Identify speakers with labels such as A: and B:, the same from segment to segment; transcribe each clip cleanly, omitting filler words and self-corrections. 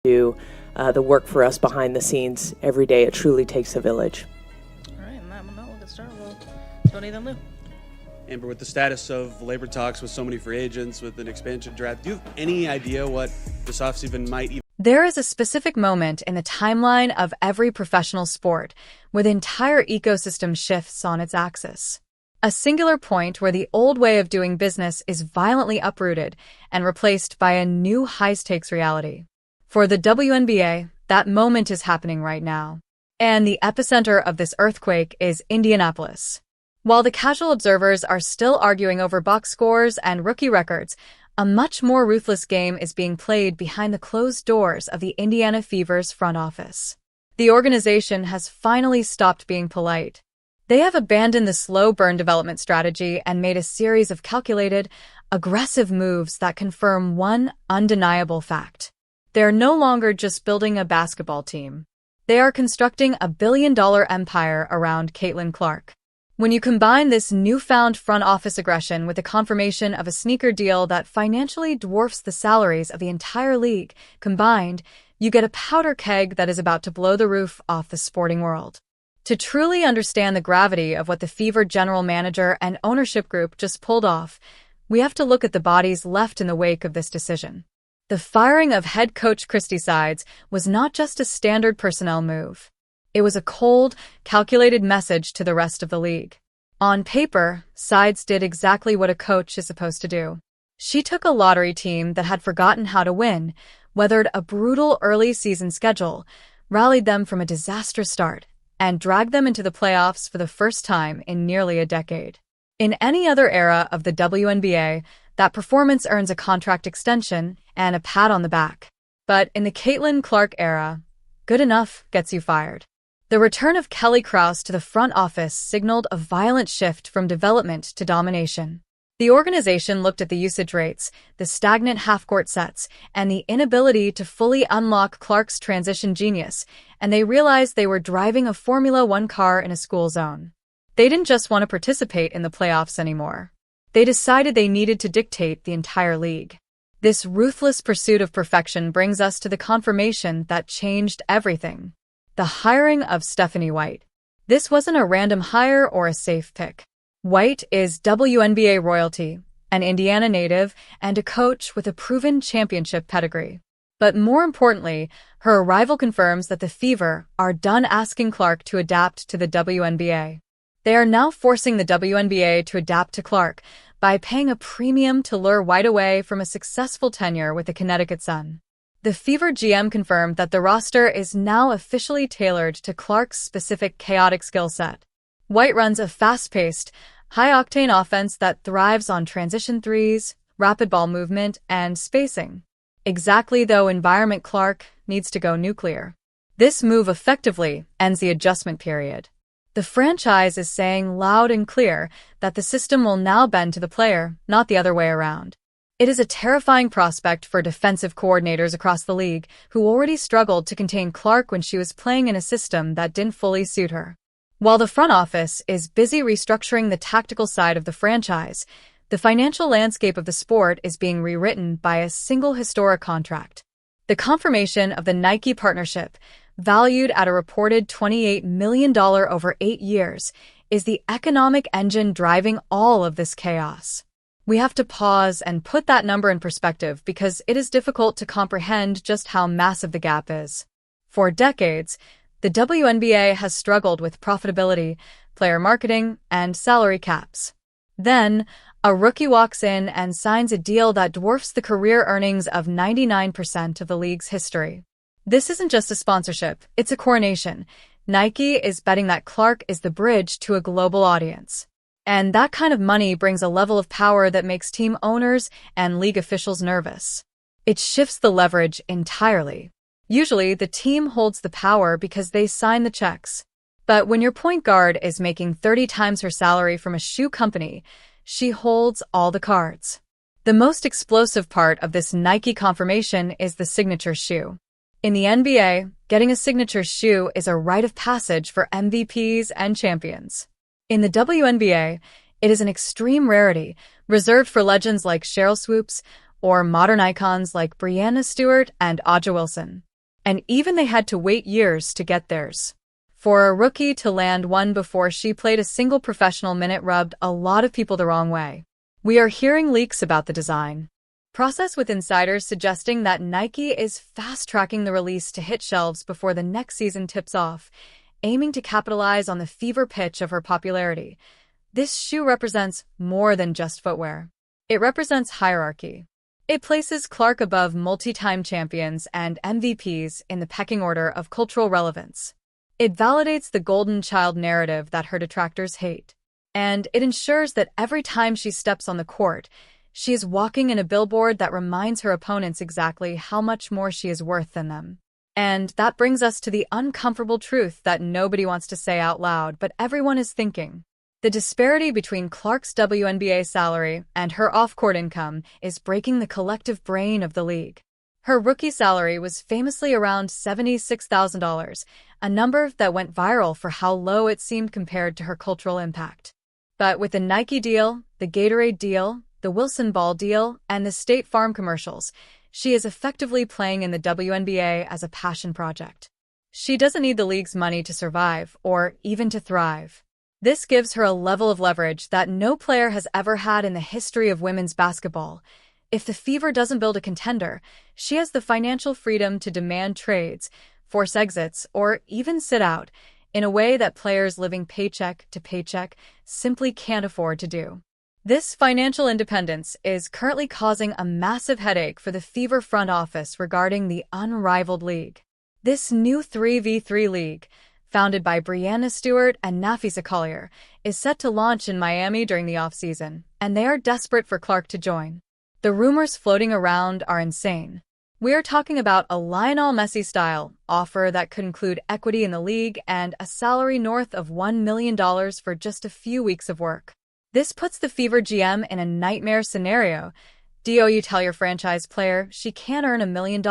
A: do the work for us behind the scenes every day. It truly takes a village.
B: All right, and that we'll get started. We'll go to Nathan Liu.
C: Amber, with the status of labor talks with so many free agents, with an expansion draft, do you have any idea what this offseason might even...
D: There is a specific moment in the timeline of every professional sport where the entire ecosystem shifts on its axis. A singular point where the old way of doing business is violently uprooted and replaced by a new high-stakes reality. For the WNBA, that moment is happening right now. And the epicenter of this earthquake is Indianapolis. While the casual observers are still arguing over box scores and rookie records, a much more ruthless game is being played behind the closed doors of the Indiana Fever's front office. The organization has finally stopped being polite. They have abandoned the slow burn development strategy and made a series of calculated, aggressive moves that confirm one undeniable fact. They are no longer just building a basketball team. They are constructing a billion-dollar empire around Caitlin Clark. When you combine this newfound front office aggression with the confirmation of a sneaker deal that financially dwarfs the salaries of the entire league combined, you get a powder keg that is about to blow the roof off the sporting world. To truly understand the gravity of what the Fever general manager and ownership group just pulled off, we have to look at the bodies left in the wake of this decision. The firing of head coach Christy Sides was not just a standard personnel move. It was a cold, calculated message to the rest of the league. On paper, Sides did exactly what a coach is supposed to do. She took a lottery team that had forgotten how to win, weathered a brutal early season schedule, rallied them from a disastrous start, and dragged them into the playoffs for the first time in nearly a decade. In any other era of the WNBA, that performance earns a contract extension and a pat on the back. But in the Caitlin Clark era, good enough gets you fired. The return of Kelly Krause to the front office signaled a violent shift from development to domination. The organization looked at the usage rates, the stagnant half-court sets, and the inability to fully unlock Clark's transition genius, and they realized they were driving a Formula One car in a school zone. They didn't just want to participate in the playoffs anymore. They decided they needed to dictate the entire league. This ruthless pursuit of perfection brings us to the confirmation that changed everything. The hiring of Stephanie White. This wasn't a random hire or a safe pick. White is WNBA royalty, an Indiana native, and a coach with a proven championship pedigree. But more importantly, her arrival confirms that the Fever are done asking Clark to adapt to the WNBA. They are now forcing the WNBA to adapt to Clark by paying a premium to lure White away from a successful tenure with the Connecticut Sun. The Fever GM confirmed that the roster is now officially tailored to Clark's specific chaotic skill set. White runs a fast-paced, high-octane offense that thrives on transition threes, rapid ball movement, and spacing. Exactly the environment Clark needs to go nuclear. This move effectively ends the adjustment period. The franchise is saying loud and clear that the system will now bend to the player, not the other way around. It is a terrifying prospect for defensive coordinators across the league who already struggled to contain Clark when she was playing in a system that didn't fully suit her. While the front office is busy restructuring the tactical side of the franchise, the financial landscape of the sport is being rewritten by a single historic contract. The confirmation of the Nike partnership, valued at a reported $28 million over 8 years, is the economic engine driving all of this chaos. We have to pause and put that number in perspective because it is difficult to comprehend just how massive the gap is. For decades, the WNBA has struggled with profitability, player marketing, and salary caps. Then, a rookie walks in and signs a deal that dwarfs the career earnings of 99% of the league's history. This isn't just a sponsorship, it's a coronation. Nike is betting that Clark is the bridge to a global audience. And that kind of money brings a level of power that makes team owners and league officials nervous. It shifts the leverage entirely. Usually, the team holds the power because they sign the checks. But when your point guard is making 30 times her salary from a shoe company, she holds all the cards. The most explosive part of this Nike confirmation is the signature shoe. In the NBA, getting a signature shoe is a rite of passage for MVPs and champions. In the WNBA, it is an extreme rarity, reserved for legends like Sheryl Swoopes or modern icons like Breanna Stewart and Aja Wilson. And even they had to wait years to get theirs. For a rookie to land one before she played a single professional minute rubbed a lot of people the wrong way. We are hearing leaks about the design process, with insiders suggesting that Nike is fast-tracking the release to hit shelves before the next season tips off, aiming to capitalize on the fever pitch of her popularity. This shoe represents more than just footwear. It represents hierarchy. It places Clark above multi-time champions and MVPs in the pecking order of cultural relevance. It validates the golden child narrative that her detractors hate. And it ensures that every time she steps on the court, she is walking in a billboard that reminds her opponents exactly how much more she is worth than them. And that brings us to the uncomfortable truth that nobody wants to say out loud, but everyone is thinking. The disparity between Clark's WNBA salary and her off-court income is breaking the collective brain of the league. Her rookie salary was famously around $76,000, a number that went viral for how low it seemed compared to her cultural impact. But with the Nike deal, the Gatorade deal, the Wilson Ball deal, and the State Farm commercials, she is effectively playing in the WNBA as a passion project. She doesn't need the league's money to survive, or even to thrive. This gives her a level of leverage that no player has ever had in the history of women's basketball. If the Fever doesn't build a contender, she has the financial freedom to demand trades, force exits, or even sit out, in a way that players living paycheck to paycheck simply can't afford to do. This financial independence is currently causing a massive headache for the Fever front office regarding the unrivaled league. This new 3v3 league, founded by Breanna Stewart and Nafisa Collier, is set to launch in Miami during the offseason, and they are desperate for Clark to join. The rumors floating around are insane. We are talking about a Lionel Messi-style offer that could include equity in the league and a salary north of $1 million for just a few weeks of work. This puts the Fever GM in a nightmare scenario. Do you tell your franchise player she can't earn $1 million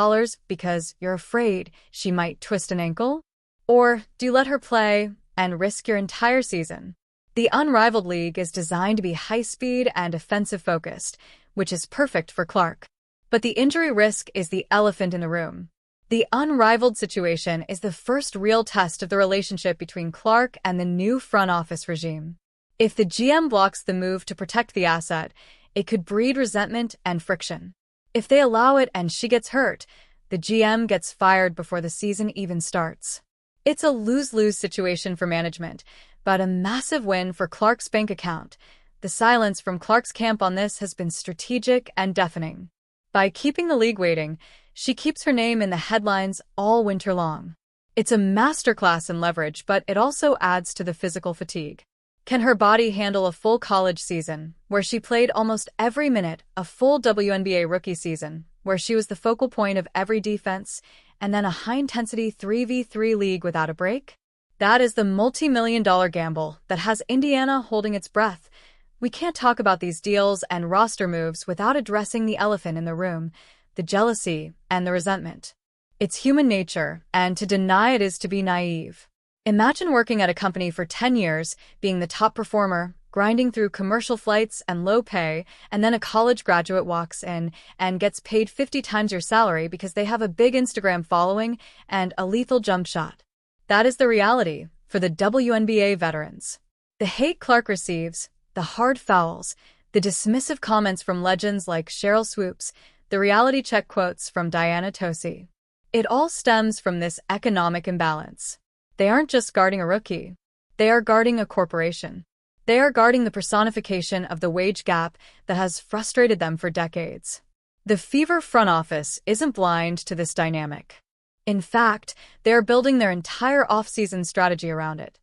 D: because you're afraid she might twist an ankle? Or do you let her play and risk your entire season? The unrivaled league is designed to be high-speed and offensive-focused, which is perfect for Clark. But the injury risk is the elephant in the room. The unrivaled situation is the first real test of the relationship between Clark and the new front office regime. If the GM blocks the move to protect the asset, it could breed resentment and friction. If they allow it and she gets hurt, the GM gets fired before the season even starts. It's a lose-lose situation for management, but a massive win for Clark's bank account. The silence from Clark's camp on this has been strategic and deafening. By keeping the league waiting, she keeps her name in the headlines all winter long. It's a masterclass in leverage, but it also adds to the physical fatigue. Can her body handle a full college season, where she played almost every minute, a full WNBA rookie season, where she was the focal point of every defense, and then a high-intensity 3v3 league without a break? That is the multi-million-dollar gamble that has Indiana holding its breath. We can't talk about these deals and roster moves without addressing the elephant in the room, the jealousy and the resentment. It's human nature, and to deny it is to be naive. Imagine working at a company for 10 years, being the top performer, grinding through commercial flights and low pay, and then a college graduate walks in and gets paid 50 times your salary because they have a big Instagram following and a lethal jump shot. That is the reality for the WNBA veterans. The hate Clark receives, the hard fouls, the dismissive comments from legends like Cheryl Swoops, the reality check quotes from Diana Taurasi. It all stems from this economic imbalance. They aren't just guarding a rookie. They are guarding a corporation. They are guarding the personification of the wage gap that has frustrated them for decades. The Fever front office isn't blind to this dynamic. In fact, they are building their entire off-season strategy around it.